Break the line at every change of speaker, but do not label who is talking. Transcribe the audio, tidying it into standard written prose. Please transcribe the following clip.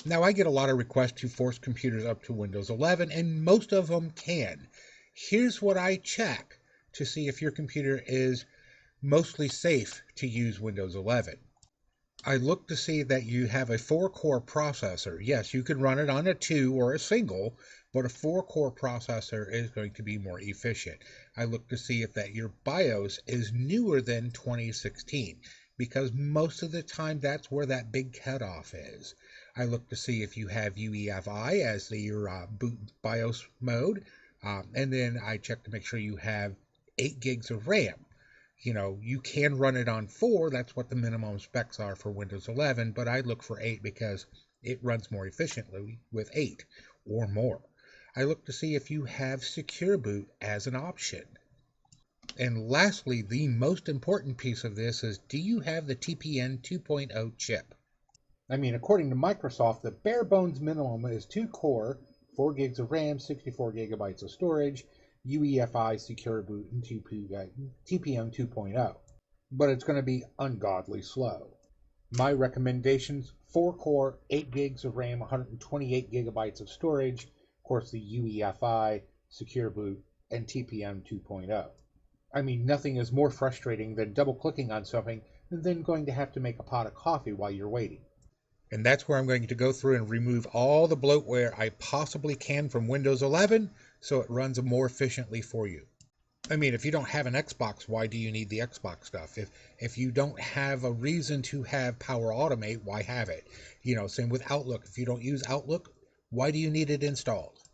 Now, I get a lot of requests to force computers up to Windows 11, and most of them can. Here's what I check to see if your computer is mostly safe to use Windows 11. I look to see that you have a 4-core processor. Yes, you can run it on a 2 or a single, but a 4-core processor is going to be more efficient. I look to see if that your BIOS is newer than 2016, because most of the time that's where that big cutoff is. I look to see if you have UEFI as your boot BIOS mode, and then I check to make sure you have 8 gigs of RAM. You can run it on 4. That's what the minimum specs are for Windows 11, but I look for 8 because it runs more efficiently with 8 or more. I look to see if you have Secure Boot as an option. And lastly, the most important piece of this is, do you have the TPM 2.0 chip? I mean, according to Microsoft, the bare bones minimum is 2 core, 4 gigs of RAM, 64 gigabytes of storage, UEFI, Secure Boot, and TPM 2.0. But it's going to be ungodly slow. My recommendations: 4 core, 8 gigs of RAM, 128 gigabytes of storage, of course the UEFI, Secure Boot, and TPM 2.0. I mean, nothing is more frustrating than double clicking on something and then going to have to make a pot of coffee while you're waiting. And that's where I'm going to go through and remove all the bloatware I possibly can from Windows 11 so it runs more efficiently for you. I mean, if you don't have an Xbox, why do you need the Xbox stuff? If you don't have a reason to have Power Automate, why have it? Same with Outlook. If you don't use Outlook, why do you need it installed?